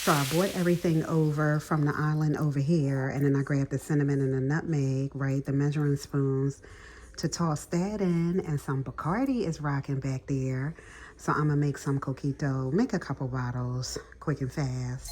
So I brought everything over from the island over here, and then I grabbed the cinnamon and the nutmeg, right, the measuring spoons, to toss that in, and some Bacardi is rocking back there. So I'm gonna make some Coquito, make a couple bottles quick and fast.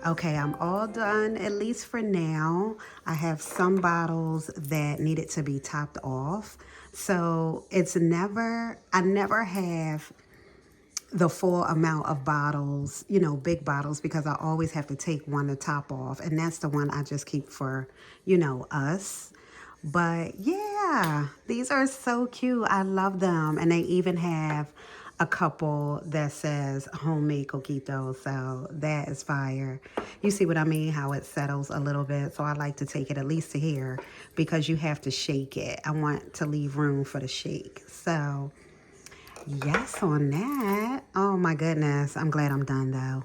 Okay, I'm all done, at least for now. I have some bottles that needed to be topped off. So I never have the full amount of bottles, big bottles, because I always have to take one to top off. And that's the one I just keep for, us. But yeah, these are so cute. I love them. And they even have a couple that says homemade coquito. So that is fire. You see what I mean? How it settles a little bit. So I like to take it at least to here because you have to shake it. I want to leave room for the shake. So yes on that. Oh my goodness. I'm glad I'm done though.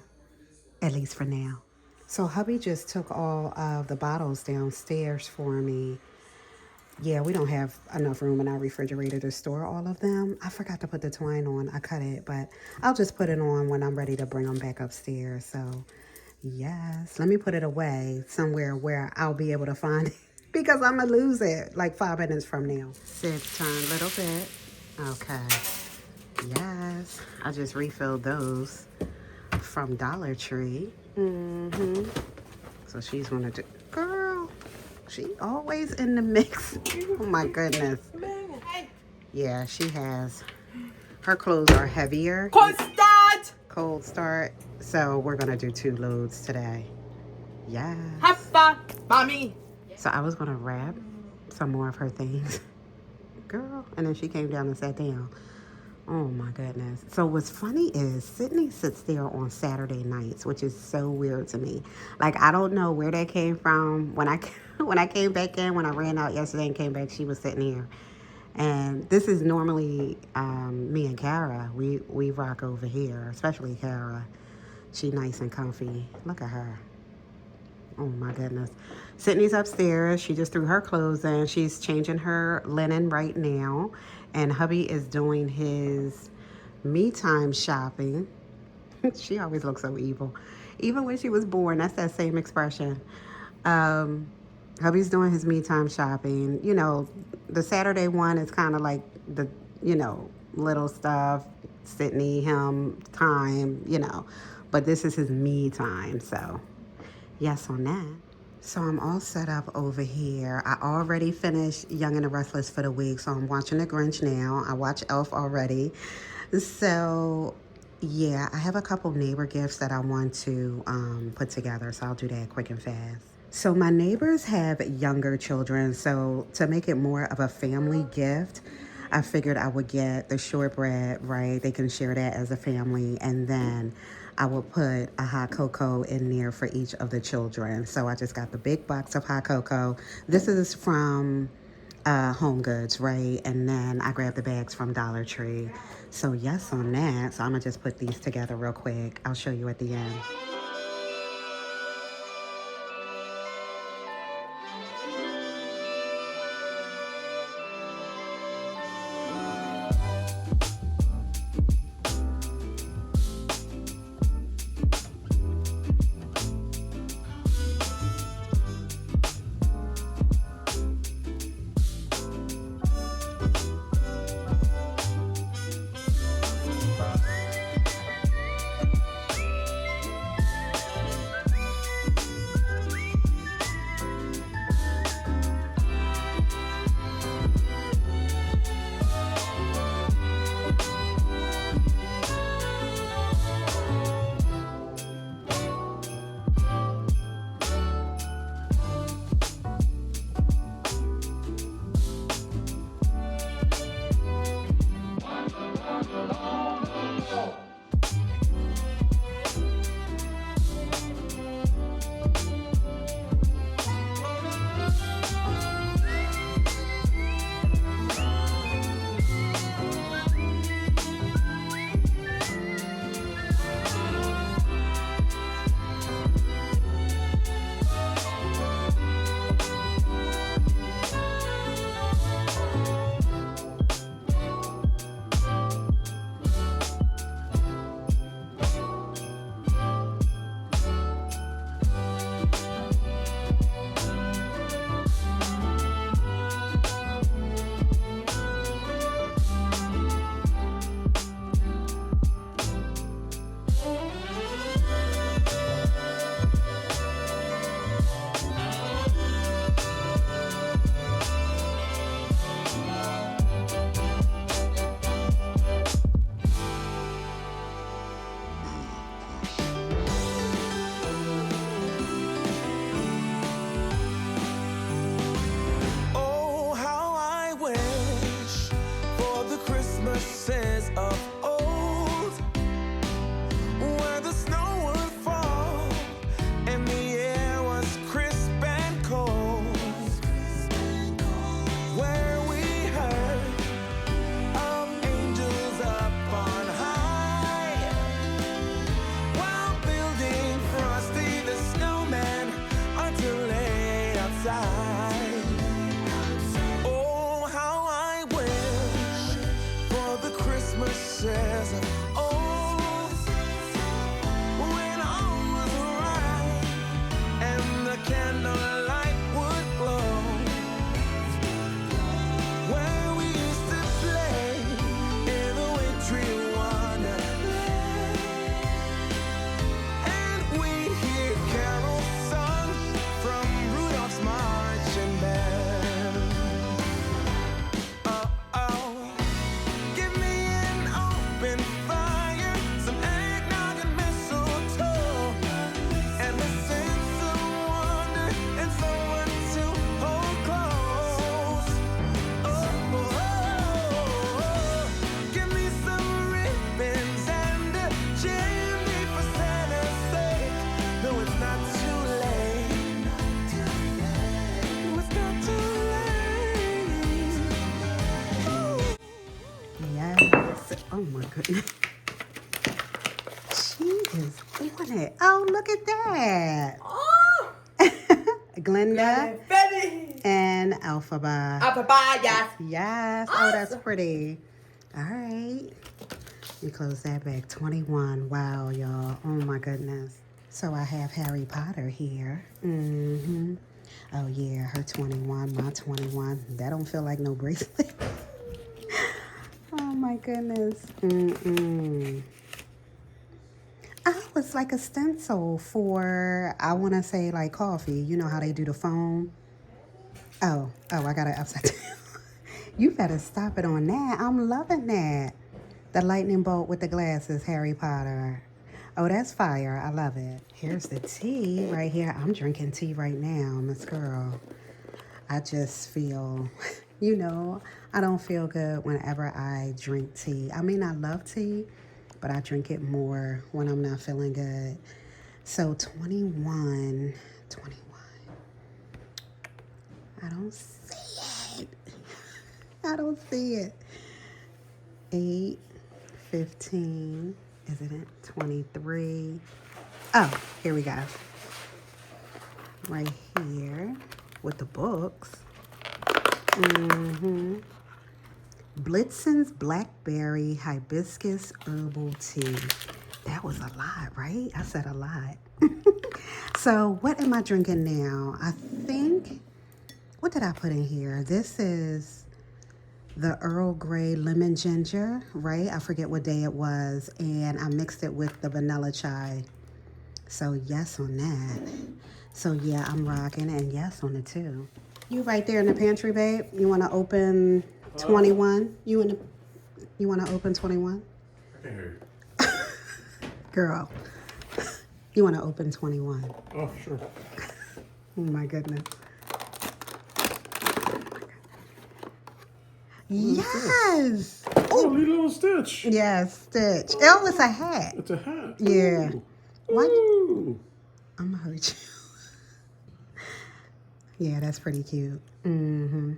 At least for now. So hubby just took all of the bottles downstairs for me. Yeah, we don't have enough room in our refrigerator to store all of them. I forgot to put the twine on. I cut it, but I'll just put it on when I'm ready to bring them back upstairs. So, yes, let me put it away somewhere where I'll be able to find it because I'm going to lose it like 5 minutes from now. Sibs turn a little bit. Okay. Yes, I just refilled those from Dollar Tree. So she's going to do... Girl... She always in the mix. Oh my goodness. Yeah, she has. Her clothes are heavier. Cold start. So we're gonna do 2 loads today. Yes. Mommy. So I was gonna wrap some more of her things. Girl. And then she came down and sat down. Oh my goodness. So what's funny is Sydney sits there on Saturday nights, which is so weird to me. Like, I don't know where that came from. When I came back in, when I ran out yesterday and came back, she was sitting here. And this is normally me and Kara. We rock over here, especially Kara. She nice and comfy. Look at her. Oh my goodness. Sydney's upstairs. She just threw her clothes in. She's changing her linen right now. And hubby is doing his me time shopping. She always looks so evil. Even when she was born, that's that same expression. Hubby's doing his me time shopping. You know, the Saturday one is kind of like the, little stuff, Sydney, him, time, But this is his me time, so yes on that. So I'm all set up over here. I already finished Young and the Restless for the week, so I'm watching The Grinch now. I watched Elf already. So yeah, I have a couple neighbor gifts that I want to put together, so I'll do that quick and fast. So my neighbors have younger children, so to make it more of a family gift, I figured I would get the shortbread, right? They can share that as a family, and then I will put a hot cocoa in there for each of the children. So I just got the big box of hot cocoa. This is from Home Goods, right? And then I grabbed the bags from Dollar Tree. So yes on that. So I'm going to just put these together real quick. I'll show you at the end. Oh my goodness. She is on it. Oh, look at that. Oh, Glenda Betty. and Alphaba. Alphaba, yes. Yes. Awesome. Oh, that's pretty. All right. Let me close that back. 21. Wow, y'all. Oh my goodness. So I have Harry Potter here. Mm-hmm. Oh yeah, her 21, my 21. That don't feel like no bracelet. Oh my goodness. Mm-mm. Oh, it's like a stencil for, I want to say like coffee. You know how they do the foam? Oh, I got it upside down. You better stop it on that. I'm loving that. The lightning bolt with the glasses, Harry Potter. Oh, that's fire. I love it. Here's the tea right here. I'm drinking tea right now, Miss Girl. I just feel, you know, I don't feel good whenever I drink tea. I mean, I love tea, but I drink it more when I'm not feeling good. So 21. I don't see it. I don't see it. 8, 15. Isn't it 23? Oh, here we go. Right here with the books. Mm-hmm. Blitzen's Blackberry Hibiscus Herbal Tea. That was a lot, right? I said a lot. So what am I drinking now? I think, what did I put in here? This is the Earl Grey Lemon Ginger, right? I forget what day it was. And I mixed it with the vanilla chai. So yes on that. So yeah, I'm rocking, and yes on it too. You right there in the pantry, babe. You want to open 21? You want to open 21? I can hear you. Girl, you want to open 21? Oh, sure. Oh my goodness. Yes. Oh, Lilo and Stitch. Yes, Stitch. Oh, it's a hat. It's a hat. Yeah. Ooh. What? Ooh. I'm gonna hurt you. Yeah, that's pretty cute. Mm-hmm.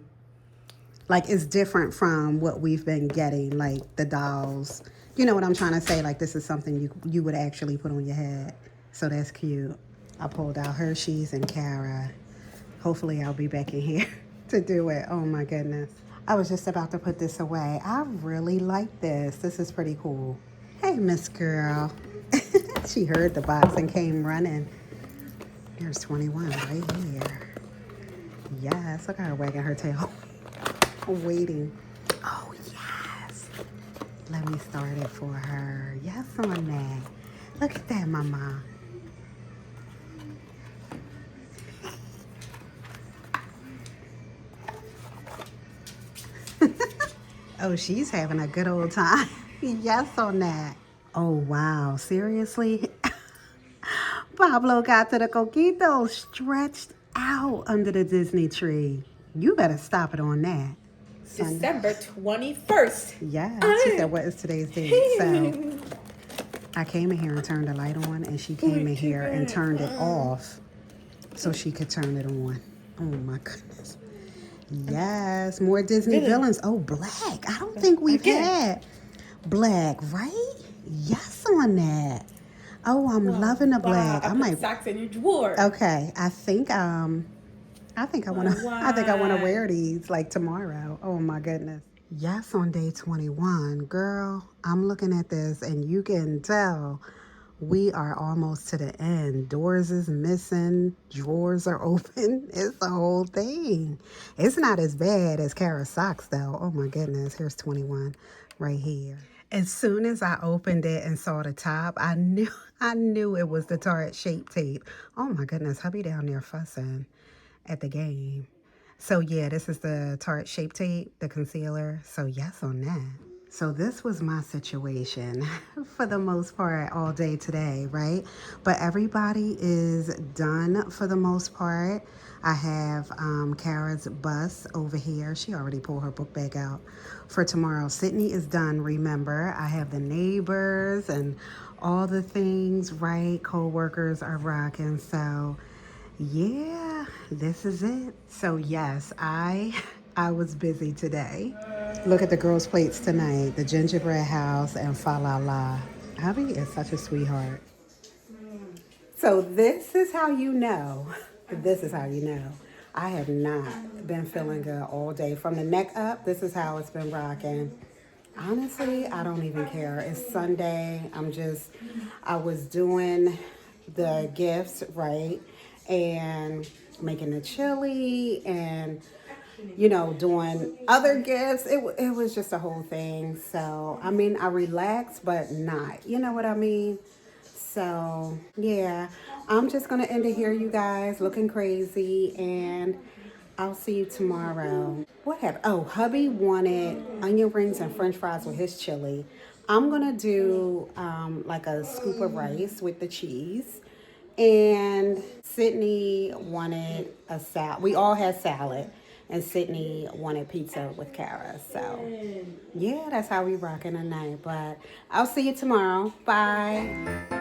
Like, it's different from what we've been getting, like the dolls. You know what I'm trying to say? Like, this is something you would actually put on your head. So that's cute. I pulled out Hershey's and Cara. Hopefully I'll be back in here to do it. Oh my goodness. I was just about to put this away. I really like this. This is pretty cool. Hey, Miss Girl. She heard the box and came running. There's 21 right here. Yes, look at her wagging her tail. Waiting. Oh, yes. Let me start it for her. Yes on that. Look at that, Mama. Oh, she's having a good old time. Yes on that. Oh, wow. Seriously? Pablo got to the Coquito stretched out under the Disney tree. You better stop it on that. December 21st. Yeah, she said, what is today's date? So I came in here and turned the light on, and she came in here and turned it off so she could turn it on. Oh my goodness. Yes, more Disney villains. Oh, Black. I don't think we've had Black, right? Yes on that. Oh, I'm loving the Black. I might socks in your drawer. Okay, I think I want to wear these like tomorrow. Oh my goodness. Yes, on day 21. Girl, I'm looking at this and you can tell we are almost to the end. Doors is missing, drawers are open. It's the whole thing. It's not as bad as Kara's socks though. Oh my goodness, here's 21 right here. As soon as I opened it and saw the top, I knew it was the Tarte Shape Tape. Oh my goodness, hubby down there fussing at the game. So yeah, this is the Tarte Shape Tape, the concealer. So yes on that. So this was my situation for the most part all day today, right? But everybody is done for the most part. I have Kara's bus over here. She already pulled her book bag out for tomorrow. Sydney is done, remember. I have the neighbors and all the things, right? Co-workers are rocking. So yeah, this is it. So yes, I was busy today. Look at the girls' plates tonight. The gingerbread house and fa la la. Hubby is such a sweetheart. So this is how you know. This is how you know. I have not been feeling good all day. From the neck up, this is how it's been rocking. Honestly, I don't even care. It's Sunday. I was doing the gifts, right? And making the chili and, doing other gifts. It was just a whole thing. So, I mean, I relaxed, but not. You know what I mean? So, yeah, I'm just going to end it here, you guys, looking crazy, and I'll see you tomorrow. What happened? Oh, hubby wanted onion rings and french fries with his chili. I'm going to do like a scoop of rice with the cheese. And Sydney wanted a salad. We all had salad. And Sydney wanted pizza with Kara. So, yeah, that's how we rocking tonight. But I'll see you tomorrow. Bye.